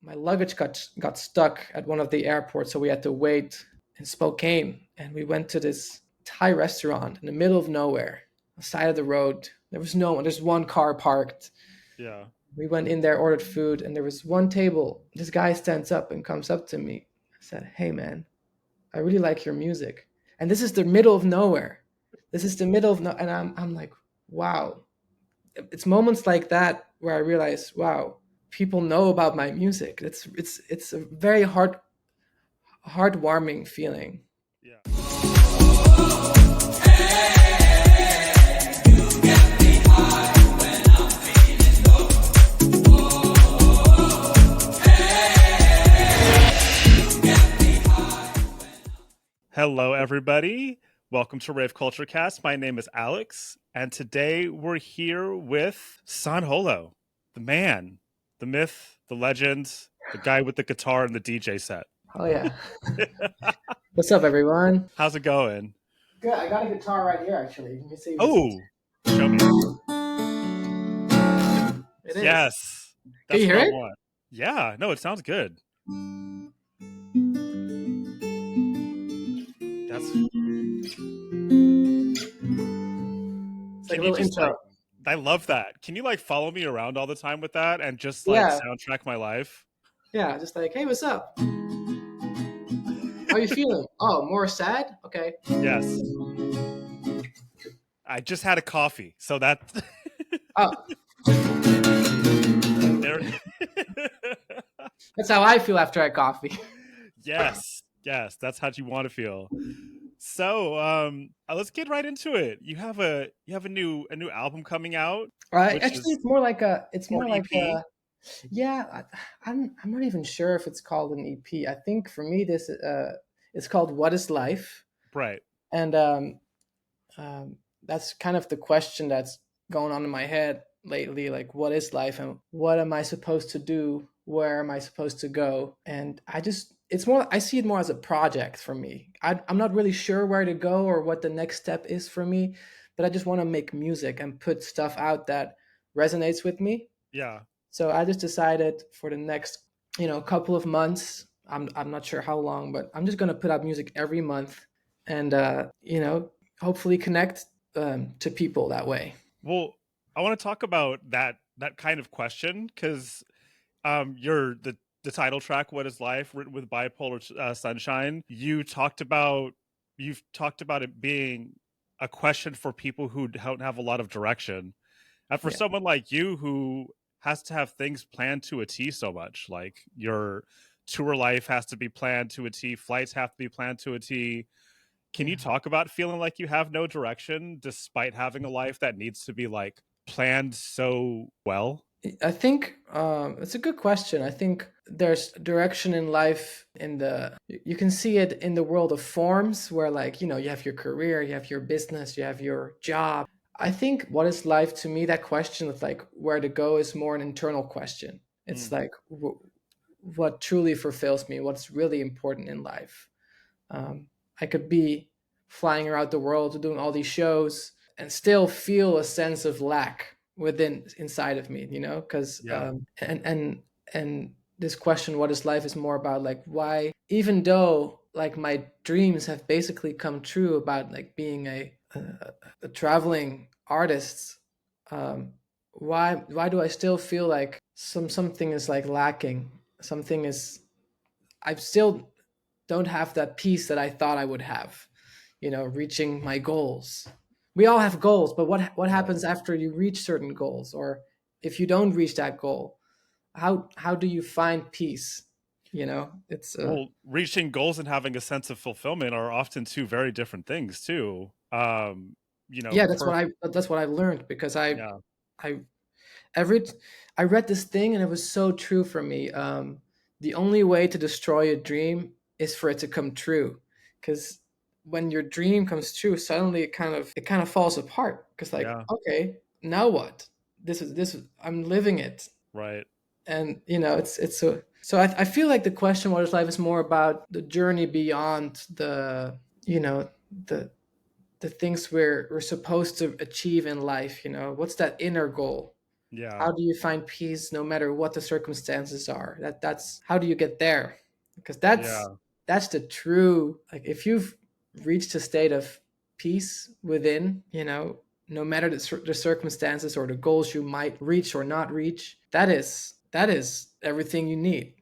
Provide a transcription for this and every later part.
my luggage got stuck at one of the airports, so we had to wait in Spokane, and we went to this Thai restaurant in the middle of nowhere, on the side of the road. There was no one. There's one car parked. Yeah. We went in there, ordered food, and there was one table. This guy stands up and comes up to me. I said, "Hey, man, I really like your music." And this is the middle of nowhere. This is the middle of no, and I'm like, wow. It's moments like that where I realize, wow, people know about my music. It's a very heartwarming feeling. Yeah. Hello, everybody. Welcome to Rave Culture Cast. My name is Alex, and today we're here with San Holo, the man, the myth, the legend, the guy with the guitar and the DJ set. Oh yeah. What's up, everyone? How's it going? Good. I got a guitar right here, actually. Let me see. Oh, show me. It is. Yes. Can you hear what I it? want. Yeah, no, it sounds good. That's It's like a little intro. I love that. Can you follow me around all the time with that and just Yeah. soundtrack my life? Yeah, just like, hey, what's up? How you feeling? Oh, more sad? Okay. Yes. I just had a coffee, so that. Oh. There. That's how I feel after I coffee. Yes, that's how you want to feel. So, let's get right into it. You have a new album coming out. Actually, it's more like a. Yeah, I'm not even sure if it's called an EP. I think for me, this it's called "What Is Life," Right. and that's kind of the question that's going on in my head lately. Like, what is life, and what am I supposed to do? Where am I supposed to go? And I see it more as a project for me. I'm not really sure where to go or what the next step is for me, but I just want to make music and put stuff out that resonates with me. Yeah. So I just decided for the next, couple of months, I'm not sure how long, but I'm just gonna put out music every month, and hopefully connect to people that way. Well, I want to talk about that kind of question because you're the title track "What Is Life," written with Bipolar Sunshine. You've talked about it being a question for people who don't have a lot of direction, and for someone like you who has to have things planned to a T so much, like your tour life has to be planned to a T, flights have to be planned to a T. Can you talk about feeling like you have no direction despite having a life that needs to be planned so well? I think it's a good question. I think there's direction in life you can see it in the world of forms where you have your career, you have your business, you have your job. I think what is life to me, that question of where to go is more an internal question. It's what truly fulfills me, what's really important in life. I could be flying around the world doing all these shows and still feel a sense of lack inside of me, because and this question, what is life, is more about why, even though my dreams have basically come true about being a traveling artist, why do I still feel like something is lacking? Something is, I still don't have that peace that I thought I would have, reaching my goals. We all have goals, but what happens after you reach certain goals, or if you don't reach that goal? How do you find peace? It's well, reaching goals and having a sense of fulfillment are often two very different things too. Yeah, that's what I've learned, because I read this thing and it was so true for me. The only way to destroy a dream is for it to come true, because when your dream comes true, suddenly it kind of falls apart, because okay, now what? This is I'm living it. Right. And so I feel like the question, what is life, is more about the journey beyond the the things we're supposed to achieve in life. What's that inner goal? Yeah. How do you find peace no matter what the circumstances are? That's how do you get there? Because Yeah. that's the true, like, if you've reached a state of peace within, no matter the circumstances or the goals you might reach or not reach, that is everything you need.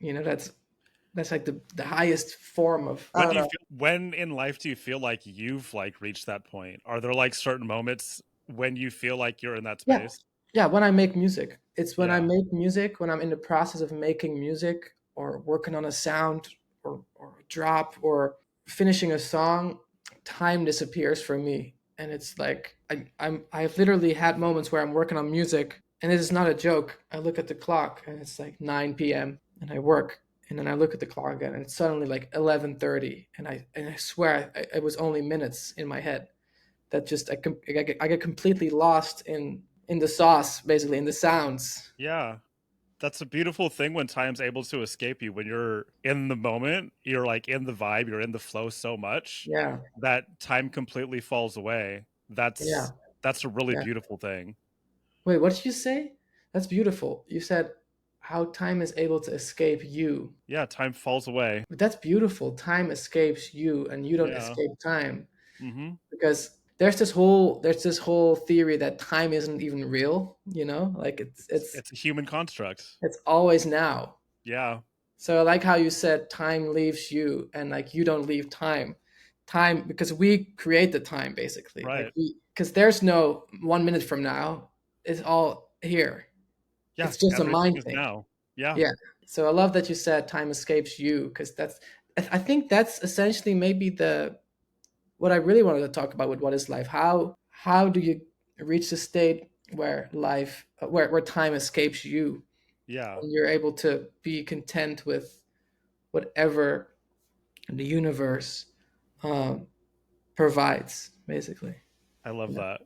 That's like the highest form of, I When don't do you know. feel when in life do you feel like you've like reached that point? Are there like certain moments when you feel like you're in that Yeah. space? Yeah, when I make music. It's when I Yeah. make music, when I'm in the process of making music or working on a sound or a drop or finishing a song, time disappears for me. And it's like I've literally had moments where I'm working on music and this is not a joke. I look at the clock and it's like 9 p.m. and I work and then I look at the clock again and it's suddenly like 11:30 and I swear it was only minutes in my head that just I get completely lost in the sauce, basically in the sounds. Yeah. That's a beautiful thing when time's able to escape you. When you're in the moment, you're like in the vibe, you're in the flow so much Yeah, that time completely falls away. yeah, That's a really yeah. beautiful thing. Wait, what did you say? That's beautiful. You said how time is able to escape you. Yeah, time falls away. But that's beautiful. Time escapes you, and you don't Yeah. escape time Mhm. because there's this whole theory that time isn't even real. Like It's a human construct. it's always now. Yeah. So I like how you said time leaves you and like you don't leave time. Time because we create the time basically. Like Right. we because there's no 1 minute from now. It's all here. Yeah, It's just a everything mind is thing. now. Yeah. Yeah. So I love that you said time escapes you because I think that's essentially maybe the what I really wanted to talk about with what is life. How do you reach the state where life where time escapes you Yeah. and you're able to be content with whatever the universe um, provides, basically. I love Yeah. that.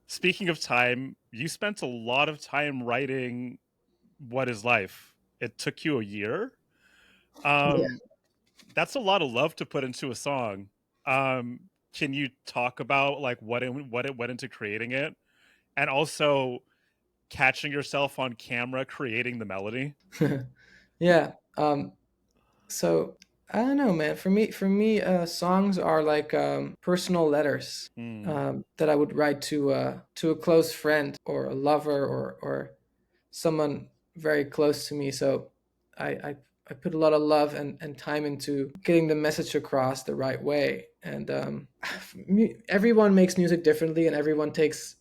Speaking of time, you spent a lot of time writing What is Life? It took you a year? Yeah. Um, that's a lot of love to put into a song. Can you talk about like what it went into creating it, and also catching yourself on camera creating the melody? Yeah. So I don't know, man. For me, songs are like personal letters Mm, that I would write to a close friend or a lover or someone very close to me. So I put a lot of love and time into getting the message across the right way. And everyone makes music differently, and everyone takes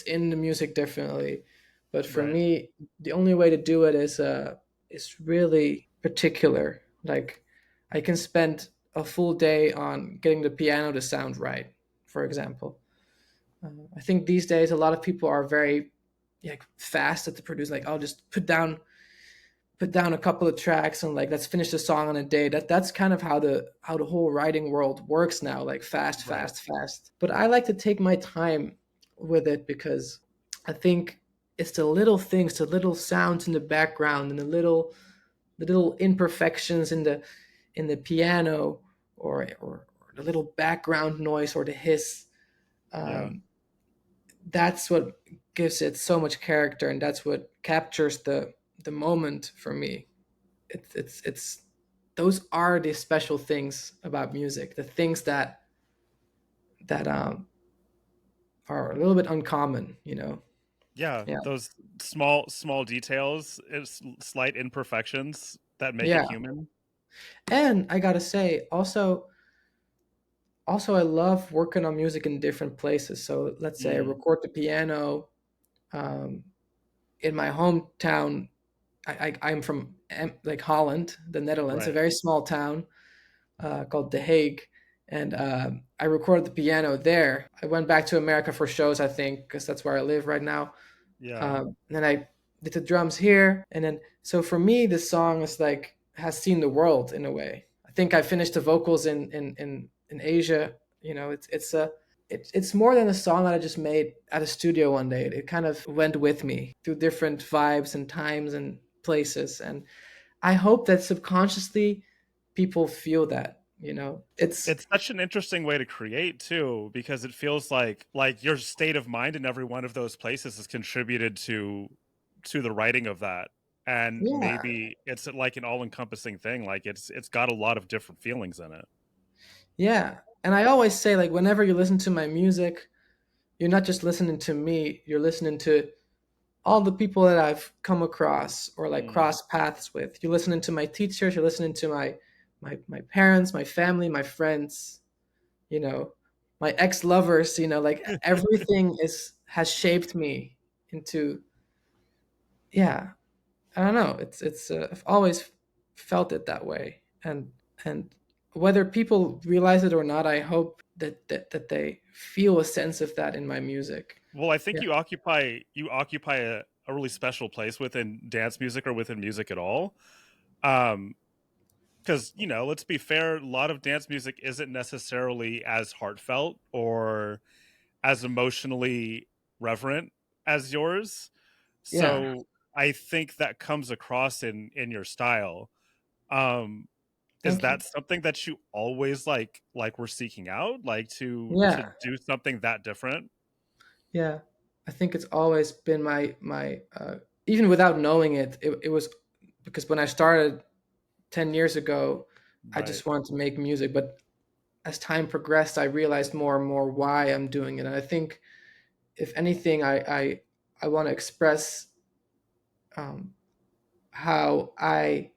in the music differently. But for right. me, the only way to do it is really particular. Like I can spend a full day on getting the piano to sound right, for example. I think these days a lot of people are very like fast at the produce. Like I'll just put down a couple of tracks and like let's finish the song on a day. That's kind of how the whole writing world works now. Like fast, Right. fast, fast. But I like to take my time with it because I think it's the little things, the little sounds in the background, and the little imperfections in the piano or the little background noise or the hiss. Yeah. Um, that's what gives it so much character, and that's what captures the moment for me. It's those are the special things about music, the things that are a little bit uncommon. Yeah, Yeah, those small details, slight imperfections that make it yeah. human. And I gotta say, also I love working on music in different places. So let's say I Mm, record the piano um, in my hometown. I'm from like Holland, the Netherlands, a right. very small town called The Hague, and I recorded the piano there. I went back to America for shows, I think, because that's where I live right now. Yeah. And then I did the drums here, and then so for me, this song is like has seen the world in a way. I think I finished the vocals in Asia. It's more than a song that I just made at a studio one day. It kind of went with me through different vibes and times and places, and I hope that subconsciously people feel that. It's It's such an interesting way to create too, because it feels like your state of mind in every one of those places has contributed to the writing of that. And yeah, maybe it's like an all-encompassing thing. Like it's got a lot of different feelings in it. yeah. And I always say, like, whenever you listen to my music, you're not just listening to me, you're listening to all the people that I've come across or like Mm. cross paths with. You're listening to my teachers, you're listening to my parents, my family, my friends, you know, my ex-lovers, like everything is has shaped me into, yeah, I don't know. I've always felt it that way, and whether people realize it or not, I hope that they feel a sense of that in my music. Well, I think Yeah, you occupy a really special place within dance music or within music at all. Um, because let's be fair, a lot of dance music isn't necessarily as heartfelt or as emotionally reverent as yours. yeah. So I think that comes across in your style. Um, is Thank you. that something that you always like were seeking out, like to Yeah, do something that different? yeah. I think it's always been my even without knowing it, it was because when I started 10 years ago, I Right, just wanted to make music, but as time progressed, I realized more and more why I'm doing it. And I think, if anything, I want to express um, how I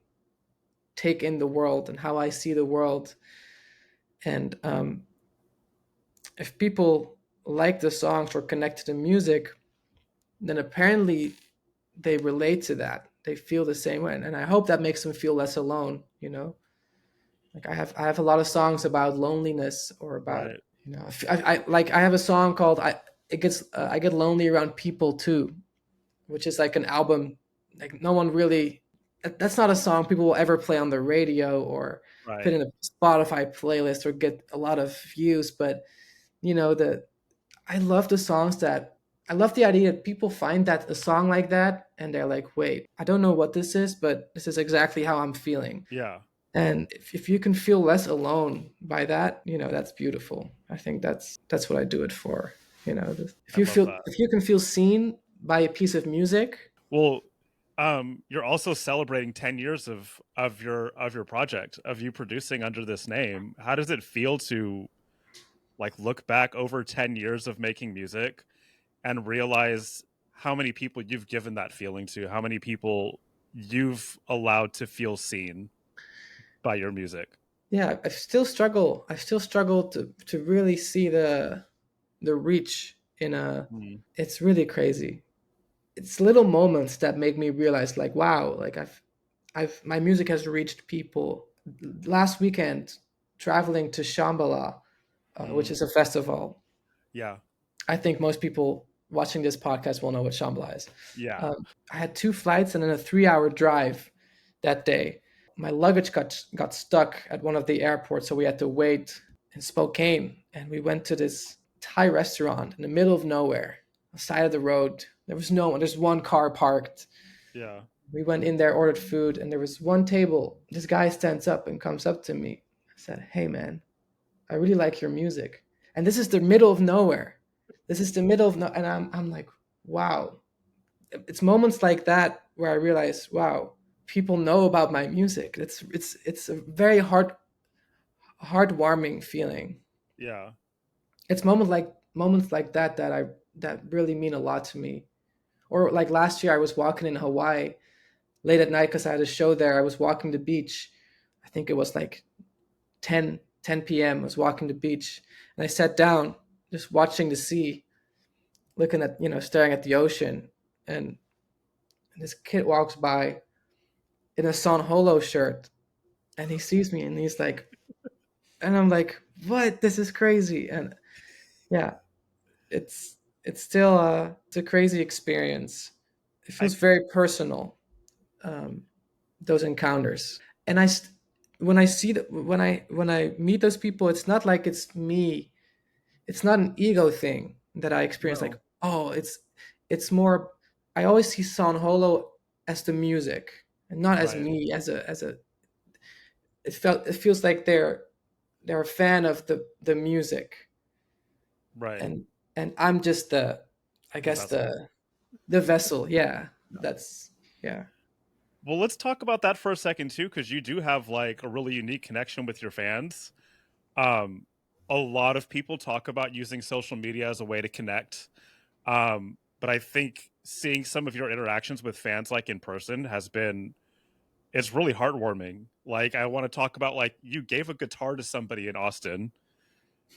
take in the world and how I see the world. And if people like the songs or connect to the music, then apparently they relate to that. They feel the same way, and I hope that makes them feel less alone. Like I have a lot of songs about loneliness or about right, I have a song called I get lonely around people too, which is like an album. Like, no one really, that's not a song people will ever play on the radio or put right. in a Spotify playlist or get a lot of views. But the I love the songs that I love the idea that people find that a song like that and they're like, wait, I don't know what this is, but this is exactly how I'm feeling. Yeah, And if you can feel less alone by that, that's beautiful. I think that's what I do it for. If I you love feel that. if you can feel seen by a piece of music. Well, you're also celebrating 10 years of your project, of you producing under this name. How does it feel to like look back over 10 years of making music and realize how many people you've given that feeling to, how many people you've allowed to feel seen by your music? Yeah, I still struggle to really see the reach in a Mm. it's really crazy. It's little moments that make me realize, like, wow, like I've my music has reached people. Last weekend, traveling to Shambhala, which Mm. is a festival. Yeah. I think most people watching this podcast will know what Shambhala is. Yeah. I had two flights and then a 3-hour drive that day. My luggage got stuck at one of the airports, so we had to wait in Spokane. And we went to this Thai restaurant in the middle of nowhere, on the side of the road. There was no one. There's one car parked. Yeah. We went in there, ordered food, and there was one table. This guy stands up and comes up to me. I said, "Hey, man, I really like your music." And this is the middle of nowhere. This is the middle of no, and I'm like, wow. It's moments like that where I realize, wow, people know about my music. It's a very heartwarming feeling. Yeah. It's moments like that really mean a lot to me. Or like last year, I was walking in Hawaii late at night because I had a show there. I was walking the beach. I think it was like 10 p.m. I was walking the beach, and I sat down just watching the sea, looking at, staring at the ocean. And this kid walks by in a San Holo shirt, and he sees me and he's like, and I'm like, what? This is crazy. And yeah, it's still it's a crazy experience. It I feels very personal, um, those encounters. And when I see that, when I meet those people, it's not like it's me. It's not an ego thing that I experience. Like, no. oh, it's more. I always see San Holo as the music, and not as Right. me as a. It feels like they're. they're a fan of the music, Right. and I'm just the, I The guess, vessel. the vessel. Yeah, Yeah. that's, yeah. Well, let's talk about that for a second too, because you do have like a really unique connection with your fans. Um, a lot of people talk about using social media as a way to connect. But I think seeing some of your interactions with fans like in person has been it's really heartwarming. Like I want to talk about like you gave a guitar to somebody in Austin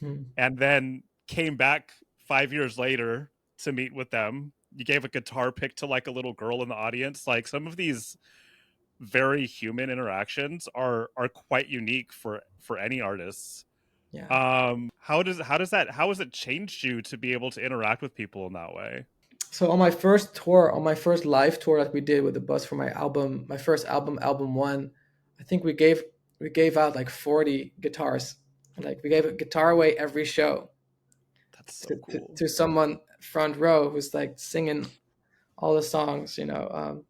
Hmm. and then came back 5 years later to meet with them. You gave a guitar pick to like a little girl in the audience. Like some of these very human interactions are quite unique for any artists. Yeah. How has it changed you to be able to interact with people in that way? So on my first tour, on my first live tour that we did with the bus for my album, my first album, album one, I think we gave out like 40 guitars. Like we gave a guitar away every show That's so cool. to someone front row who's like singing all the songs, you know.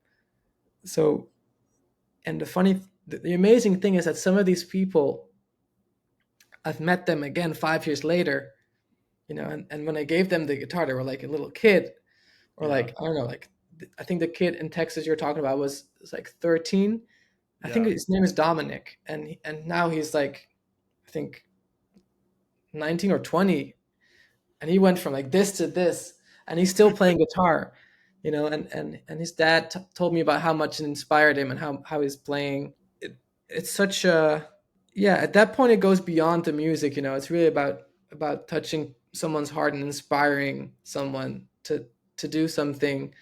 So, and the amazing thing is that some of these people, I've met them again 5 years later, you know, and when I gave them the guitar, they were like a little kid, or Yeah. like, I don't know, like I think the kid in Texas you're talking about was like 13. I think Yeah. his name is Dominic, and now he's like, I think 19 or 20, and he went from like this to this, and he's still playing guitar, you know. And his dad told me about how much it inspired him and how he's playing. It's such a, yeah. At that point, it goes beyond the music, you know. It's really about touching someone's heart and inspiring someone to do something.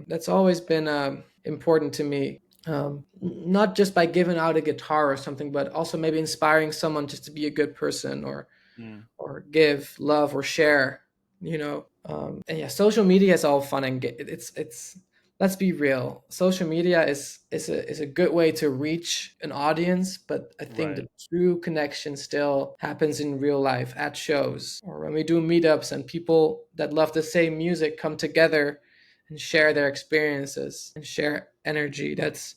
That's always been important to me. Not just by giving out a guitar or something, but also maybe inspiring someone just to be a good person, Mm, or give love or share, you know. And yeah, social media is all fun and it's, let's be real, social media is a good way to reach an audience, but I think right. the true connection still happens in real life, at shows, or when we do meetups and people that love the same music come together and share their experiences and share energy. That's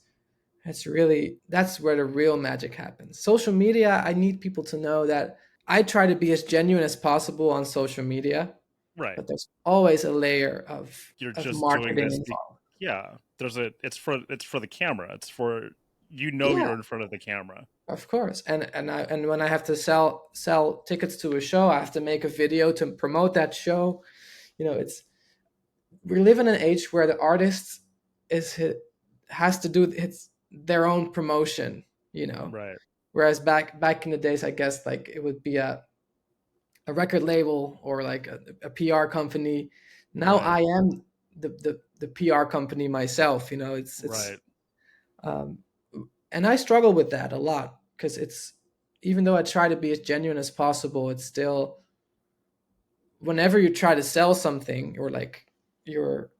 where the real magic happens. Social media, I need people to know that I try to be as genuine as possible on social media, Right. but there's always a layer You're of just doing marketing this involved. yeah. It's for the camera. It's for Yeah, you're in front of the camera. of course. And when I have to sell tickets to a show, I have to make a video to promote that show. You know, it's we live in an age where the artist is has to do their own promotion, you know. Right. Whereas back in the days, I guess like it would be a record label or like a PR company. Now Right. I am the PR company myself. You know, it's Right. um, and I struggle with that a lot because it's, even though I try to be as genuine as possible, it's still, whenever you try to sell something, or like you're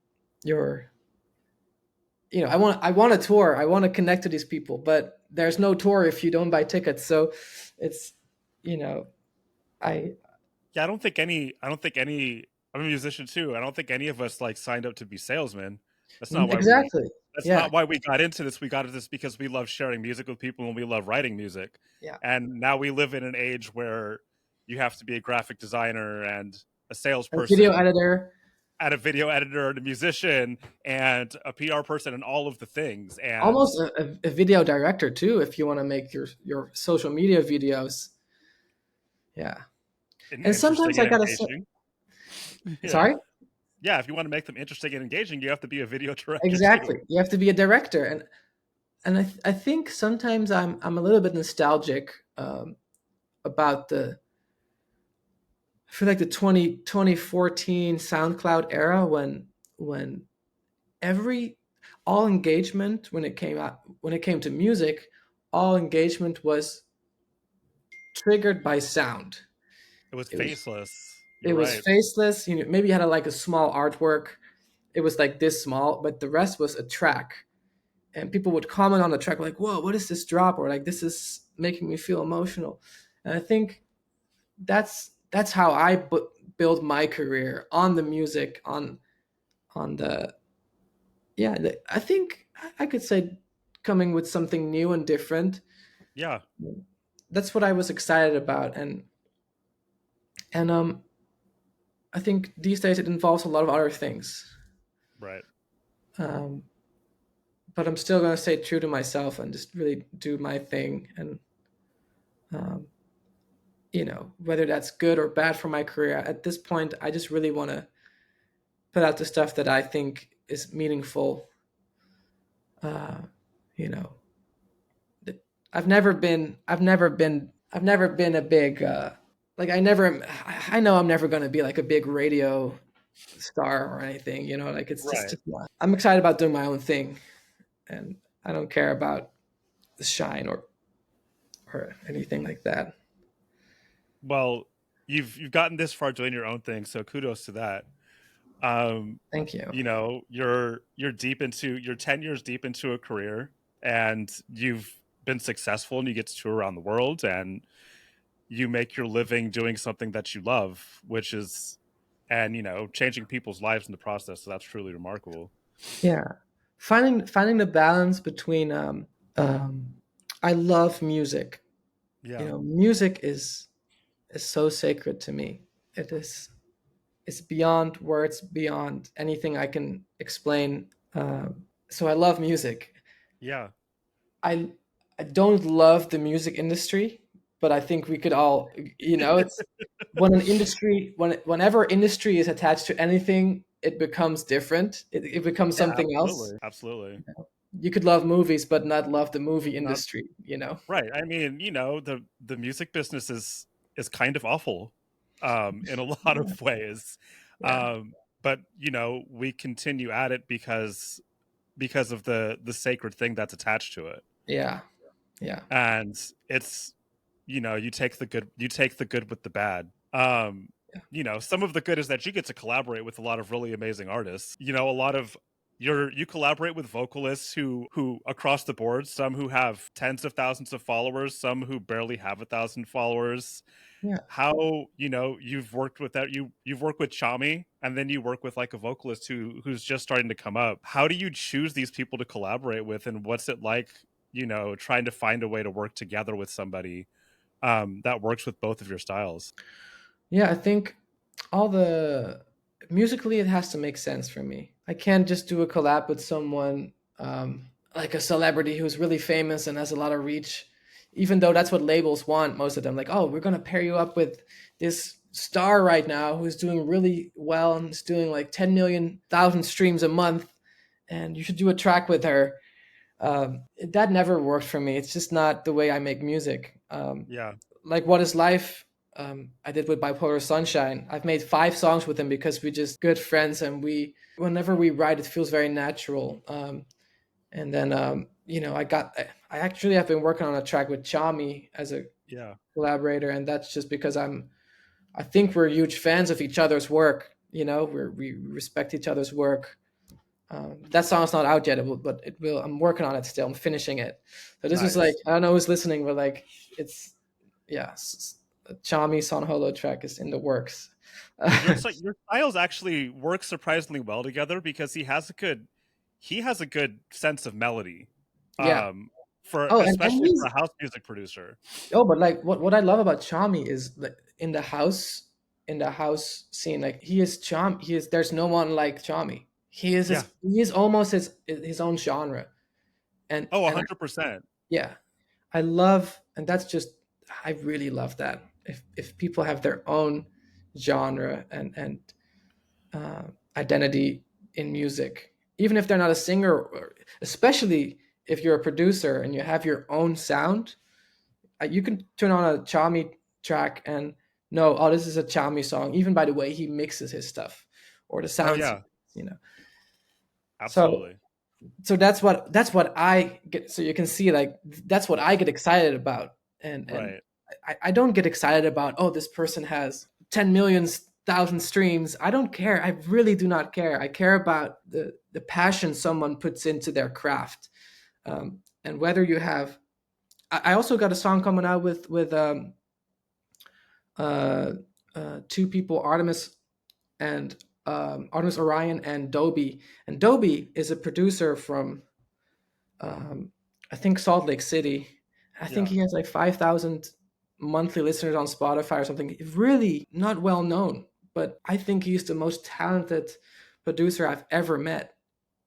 you know, I want a tour, I want to connect to these people, but there's no tour if you don't buy tickets. So it's, you know, I Yeah, I don't think any I'm a musician too. I don't think any of us like signed up to be salesmen. That's not why we exactly, that's yeah, not why we got into this. We got into this because we love sharing music with people and we love writing music. yeah, And now we live in an age where you have to be a graphic designer and a a video salesperson editor, and a video editor and a musician and a PR person and all of the things. And almost a video director too, if you want to make your social media videos. Yeah, and interesting sometimes I and gotta say, engaging. Yeah. sorry, Yeah, if you want to make them interesting and engaging, you have to be a video director too. exactly. You have to be a director, and I think sometimes I'm a little bit nostalgic about the. I feel like the 2014 SoundCloud era, when every all engagement, when it came to music, all engagement was triggered by sound. It was It was faceless. it You're was right. faceless. You know, maybe you had like a small artwork. It was like this small, but the rest was a track. And people would comment on the track like, "Whoa, what is this drop?" Or like, "This is making me feel emotional." And I think that's how I build my career on the music, on the, yeah. I think I could say coming with something new and different. Yeah. that's what I was excited about. And I think these days it involves a lot of other things. Right. Um, but I'm still going to stay true to myself and just really do my thing. And um, whether that's good or bad for my career, at this point, I just really want to put out the stuff that I think is meaningful. Uh, you know, I've never been a big like I know I'm never going to be like a big radio star or anything. Like it's Right. just I'm excited about doing my own thing, and I don't care about the shine or anything like that. Well, you've gotten this far doing your own thing, so kudos to that. Um, Thank you. you're 10 years deep into a career, and you've been successful, and you get to tour around the world, and you make your living doing something that you love, which is, and changing people's lives in the process. So that's truly remarkable. Yeah, finding the balance between um, I love music. Yeah. Music is so sacred to me. It is. It's beyond words, beyond anything I can explain. So I love music. Yeah. I I don't love the music industry, but I think we could all, it's when an industry, whenever industry is attached to anything, it becomes different. It becomes Yeah, something else. absolutely. Absolutely. You could love movies, but not love the movie Not industry. right. I mean, the music business is kind of awful in a lot Yeah, of ways. yeah, Um but we continue at it because of the sacred thing that's attached to it. yeah, yeah, And it's you take the good with the bad. yeah, Some of the good is that you get to collaborate with a lot of really amazing artists. A lot of you collaborate with vocalists who across the board, some who have tens of thousands of followers, some who barely have 1,000 followers. yeah. How you've worked with that, you've worked with Chami, and then you work with like a vocalist who's just starting to come up. How do you choose these people to collaborate with, and what's it like trying to find a way to work together with somebody that works with both of your styles? Yeah, I think all the musically it has to make sense for me. I can't just do a collab with someone like a celebrity who's really famous and has a lot of reach, even though that's what labels want most of them. Like, oh, we're gonna pair you up with this star right now who's doing really well and is doing like 10 million streams a month, and you should do a track with her. That never worked for me. It's just not the way I make music. Yeah. Like What Is Life, I did with Bipolar Sunshine. I've made 5 songs with him because we're just good friends, and whenever we write, it feels very natural. And then I actually have been working on a track with Chami as a Yeah. collaborator, and that's just because I think we're huge fans of each other's work. We respect each other's work. That song's not out yet, but it will. I'm working on it still. I'm finishing it. So this is like, Nice. I don't know who's listening, but like it's yeah, a Chami San Holo track is in the works. Your styles actually work surprisingly well together because he has a good sense of melody. Yeah. Um for Oh, and especially for he's a house music producer. but like what I love about Chami is that in the house scene, like he is there's no one like Chami. Yeah. He is almost his own genre. And Oh, and 100%. yeah, I love, and that's just, I really love that. If people have their own genre and uh, identity in music, even if they're not a singer, or especially if you're a producer and you have your own sound, you can turn on a Chami track and know, oh, this is a Chami song, even by the way he mixes his stuff or the Oh sounds, yeah, you know. So absolutely. that's what I get. So you can see, like, that's what I get excited about, and Right. I don't get excited about, oh, this person has 10 million streams. I don't care. I really do not care. I care about the passion someone puts into their craft, and whether you have. I also got a song coming out with uh, 2 people, and Artemis Orion and Dobie. And Dobie is a producer from um, I think Salt Lake City. I think Yeah. he has like 5,000. monthly listeners on Spotify or something. Really not well known, but I think he's the most talented producer I've ever met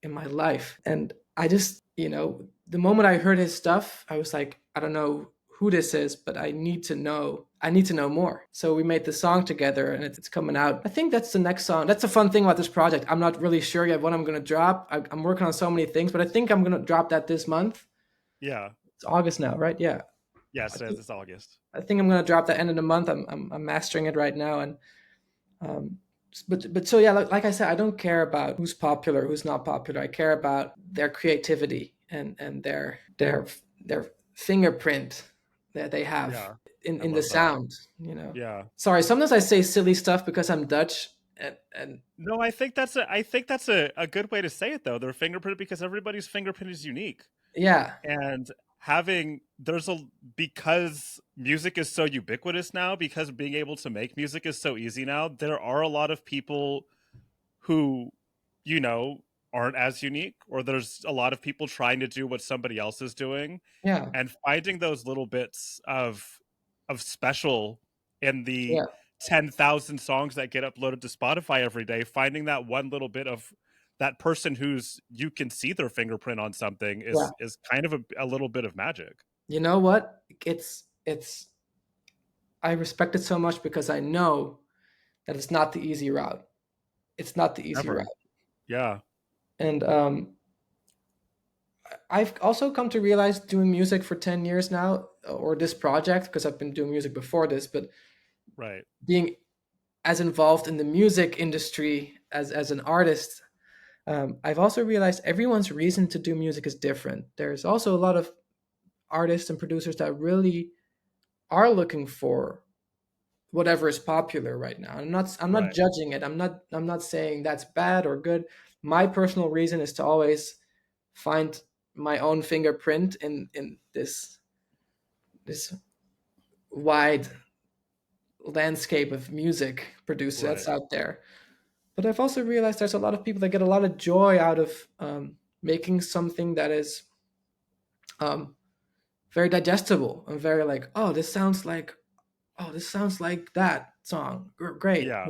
in my life. And I just, the moment I heard his stuff, I was like, I don't know who this is, but I need to know. I need to know more. So we made the song together, and it's coming out. I think that's the next song. That's the fun thing about this project. I'm not really sure yet what I'm going to drop. I'm working on so many things, but I think I'm going to drop that this month. Yeah. It's August now, right? Yeah. I Yes, it is. think, It's August. I think I'm going to drop that end of the month. I'm mastering it right now, and um, but so yeah, like I said, I don't care about who's popular, who's not popular. I care about their creativity and their fingerprint that they have Yeah. I in the love that. sound. You know. Yeah. Sorry, sometimes I say silly stuff because I'm Dutch, and No, I think that's a good way to say it though. Their fingerprint, because everybody's fingerprint is unique. yeah, And having there's a because music is so ubiquitous now, because being able to make music is so easy now, there are a lot of people who, you know, aren't as unique, or there's a lot of people trying to do what somebody else is doing, yeah, and finding those little bits of special in the yeah, 10,000 songs that get uploaded to Spotify every day, finding that one little bit of that person who's you can see their fingerprint on something yeah. is kind of a little bit of magic. You know what? It's I respect it so much because I know that it's not the easy route. It's not the easy route, Ever. Yeah. and I've also come to realize doing music for 10 years now, or this project, because I've been doing music before this, but Right. being as involved in the music industry as an artist, I've also realized everyone's reason to do music is different. There's also a lot of artists and producers that really are looking for whatever is popular right now. I'm not Right. judging it. I'm not saying that's bad or good. My personal reason is to always find my own fingerprint in this wide landscape of music producers Right. that's out there. But I've also realized there's a lot of people that get a lot of joy out of making something that is um, very digestible and very like, oh, this sounds like that song. Great, Yeah.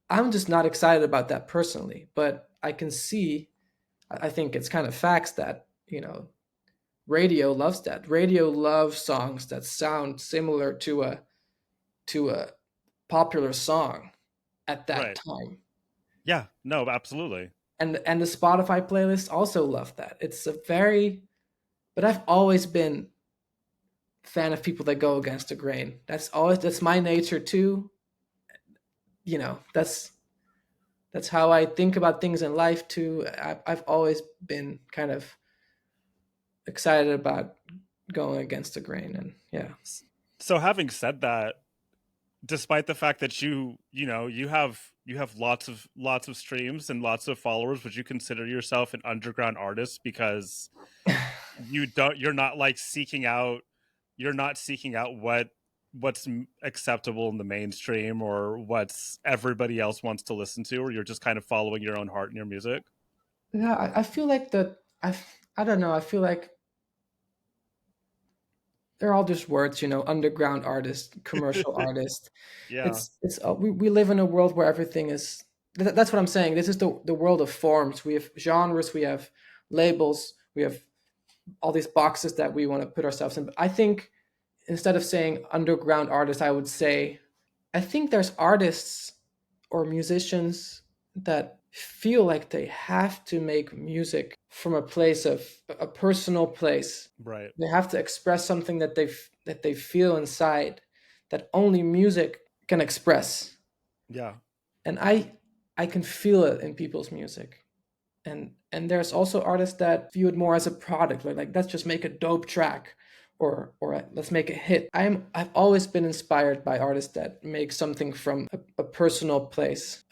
I'm just not excited about that personally, but I can see. I think it's kind of facts that radio loves that. Radio loves songs that sound similar to a popular song at that Right. time. Yeah. No, absolutely. And the Spotify playlist also love that. It's a very but I've always been a fan of people that go against the grain. That's my nature too. That's how I think about things in life too. I've always been kind of excited about going against the grain, and yeah. So having said that, despite the fact that you have lots of streams and lots of followers, would you consider yourself an underground artist because you're not like seeking out you're not seeking out what's acceptable in the mainstream or what's everybody else wants to listen to, or you're just kind of following your own heart in your music? Yeah, I feel like that. I don't know. I feel like they're all just words, underground artist, commercial artist. Yeah. We live in a world where everything is. That's what I'm saying. This is the world of forms. We have genres, we have labels, we have all these boxes that we want to put ourselves in. But I think instead of saying underground artist, I would say I think there's artists or musicians that feel like they have to make music from a place of a personal place. Right. They have to express something that they feel inside that only music can express. Yeah. And I can feel it in people's music. And there's also artists that view it more as a product, like let's just make a dope track, or let's make a hit. I've always been inspired by artists that make something from a personal place,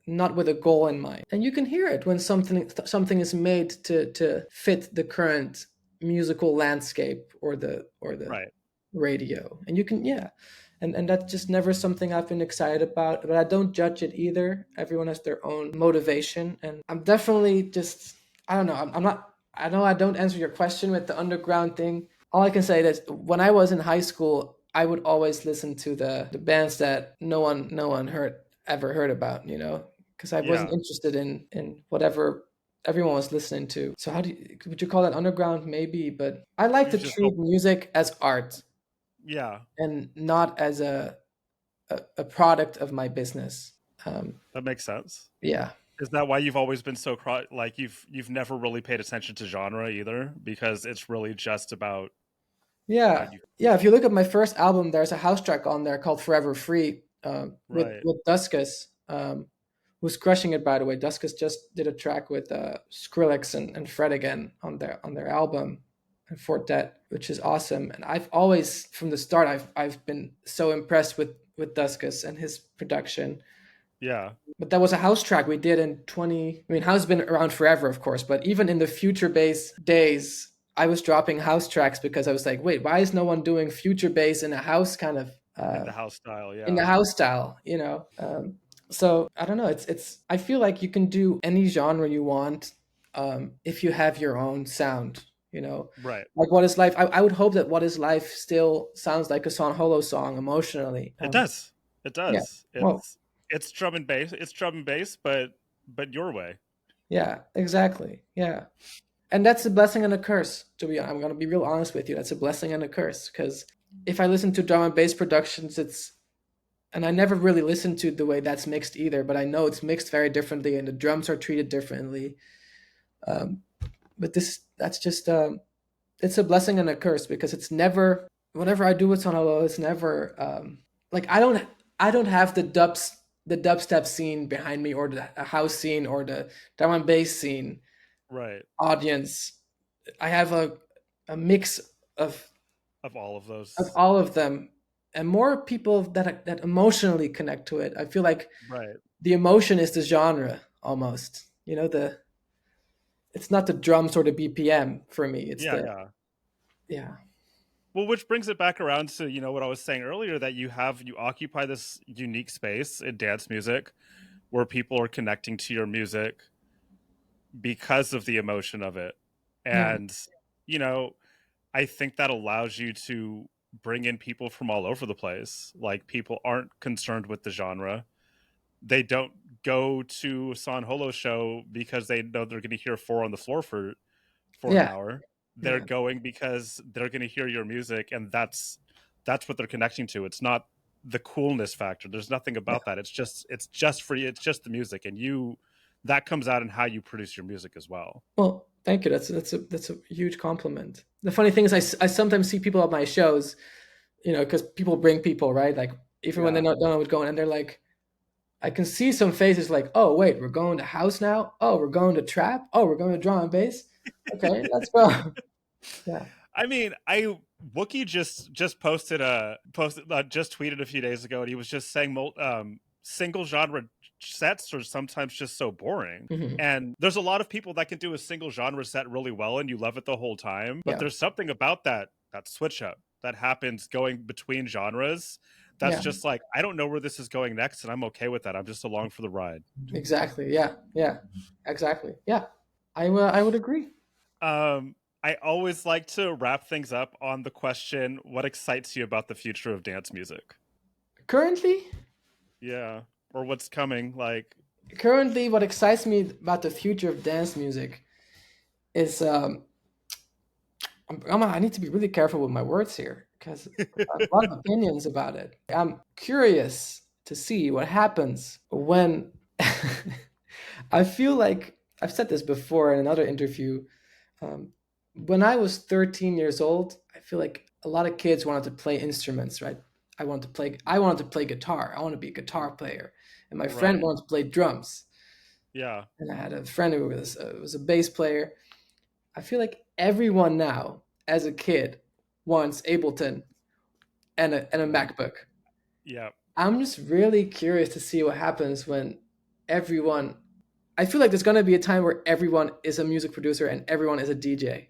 not with a goal in mind. And you can hear it when something is made to fit the current musical landscape or the Right. radio, and you can, yeah. And that's just never something I've been excited about, but I don't judge it either. Everyone has their own motivation, and I'm definitely just, I don't know. I'm not. I know I don't answer your question with the underground thing. All I can say is when I was in high school, I would always listen to the bands that no one ever heard about, because I wasn't Yeah. interested in whatever everyone was listening to. So how would you call that underground? Maybe, but I like You to just treat hope. music as art Yeah, and not as a product of my business. Um, that makes sense. yeah. Is that why you've always been so like you've never really paid attention to genre either? Because it's really just about how Yeah, you. yeah. If you look at my first album, there's a house track on there called "Forever Free" Right. with Duskus, who's crushing it. By the way, Duskus just did a track with Skrillex and Fred again on their album, and Fortet, which is awesome. And I've always, from the start, I've been so impressed with Duskus and his production. Yeah. But that was a house track we did in 20. I mean, house has been around forever, of course, but even in the future bass days, I was dropping house tracks because I was like, wait, why is no one doing future bass in a house kind of In the house style, in the yeah. house style, so I don't know. It's. I feel like you can do any genre you want if you have your own sound. Right. Like What Is Life. I would hope that What Is Life still sounds like a San Holo song emotionally. It does. It Yeah. does. Well, It's drum and bass. It's drum and bass, but your way. yeah, exactly. Yeah. And that's a blessing and a curse, to be honest. I'm going to be real honest with you. That's a blessing and a curse because if I listen to drum and bass productions, and I never really listened to the way that's mixed either, but I know it's mixed very differently and the drums are treated differently. Um, but that's just, it's a blessing and a curse because it's never, whatever I do with San Holo, it's never, like I don't have the dubstep scene behind me or the house scene or the drum and bass scene Right. audience. I have a mix of Of all of of those. all of them, and more people that emotionally connect to it. I feel like Right. the emotion is the genre almost. It's not the drums or the BPM for me. It's Yeah, the yeah. yeah Well, which brings it back around to, what I was saying earlier, that you occupy this unique space in dance music where people are connecting to your music because of the emotion of it. yeah And, you know, I think that allows you to bring in people from all over the place. Like, people aren't concerned with the genre. They don't go to a San Holo show because they know they're going to hear four on the floor for an yeah hour. They're yeah. going because they're going to hear your music, and that's what they're connecting to. It's not the coolness factor. There's nothing Yeah. about that. It's just for you. It's just the music, and that comes out in how you produce your music as well. Well, thank you. That's a huge compliment. The funny thing is, I sometimes see people at my shows, because people bring people, right? Like even when they Yeah. don't know what's going, and they're like, I can see some faces like, oh wait, we're going to house now. Oh, we're going to trap. Oh, we're going to drum and bass. Okay, let's go. Yeah, I mean, I Wookie just just tweeted a few days ago, and he was just saying single genre sets are sometimes just so boring. hmm And there's a lot of people that can do a single genre set really well, and you love it the whole time. But yeah, there's something about that switch up that happens going between genres. That's yeah. just like, I don't know where this is going next, and I'm okay with that. I'm just along for the ride. Exactly. Yeah, yeah, exactly. Yeah, I would agree. Um, I always like to wrap things up on the question, what excites you about the future of dance music? Currently, Yeah. Or what's coming, like. currently, what excites me about the future of dance music is I need to be really careful with my words here because I have a lot of opinions about it. I'm curious to see what happens when I feel like I've said this before in another interview. Um, when I was 13 years old, I feel like a lot of kids wanted to play instruments, right? I wanted to play guitar. I want to be a guitar player, and my friend Right. wanted to play drums. Yeah. And I had a friend who was a bass player. I feel like everyone now, as a kid, wants Ableton and a MacBook. Yeah. I'm just really curious to see what happens when everyone. I feel like there's gonna be a time where everyone is a music producer and everyone is a DJ,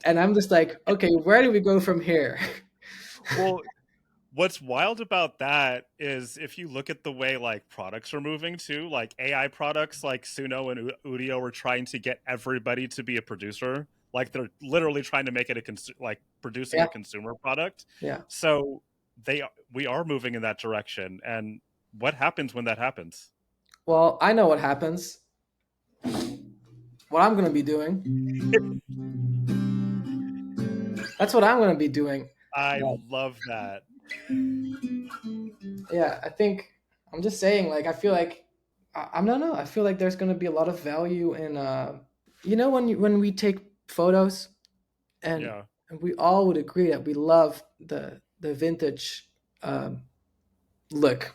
and I'm just like, okay, where do we go from here? Well, what's wild about that is if you look at the way like products are moving too, like AI products like Suno and Udio are trying to get everybody to be a producer. Like, they're literally trying to make it like producing Yeah, a consumer product. yeah, So we are moving in that direction. And what happens when that happens? Well, I know what happens. What I'm gonna be doing. That's what I'm gonna be doing. I Yeah, love that. yeah, I think I'm just saying. Like, I feel like I don't know. I feel like there's gonna be a lot of value in, when we take photos, and Yeah. we all would agree that we love the vintage um, look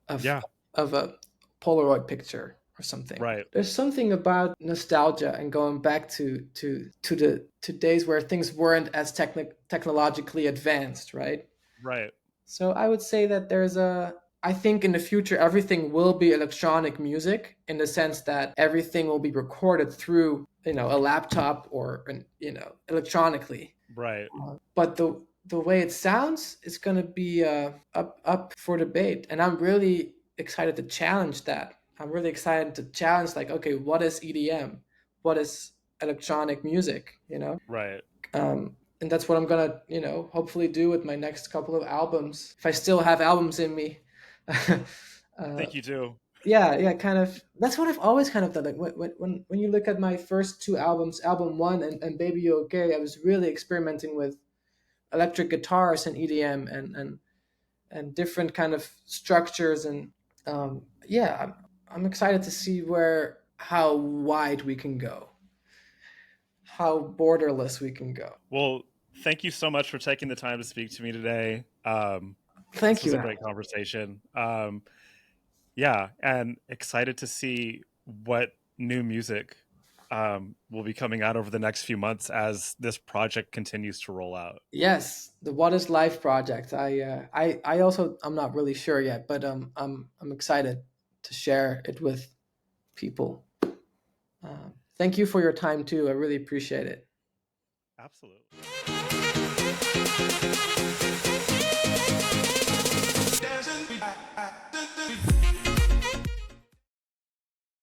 of Yeah. a Polaroid picture or something. Right. There's something about nostalgia and going back to days where things weren't as technologically advanced, right? Right. So I would say that I think in the future everything will be electronic music, in the sense that everything will be recorded through, a laptop, or electronically. Right. But the way it sounds is going to be up for debate, and I'm really excited to challenge that. I'm really excited to challenge, like, okay, what is EDM? What is electronic music? Right. And that's what I'm gonna, hopefully do with my next couple of albums, if I still have albums in me. I think you do. Yeah, yeah, kind of. That's what I've always kind of done. Like, when you look at my first two albums, album one and Baby You Okay, I was really experimenting with electric guitars and EDM, and different kind of structures, and yeah, I'm excited to see how wide we can go, how borderless we can go. Well, thank you so much for taking the time to speak to me today. This Thank was you, a Alex. great conversation. Yeah, and excited to see what new music will be coming out over the next few months as this project continues to roll out. Yes, the What Is Life project. I also, I'm not really sure yet, but I'm excited to share it with people. Thank you for your time too. I really appreciate it. Absolutely. Dancing,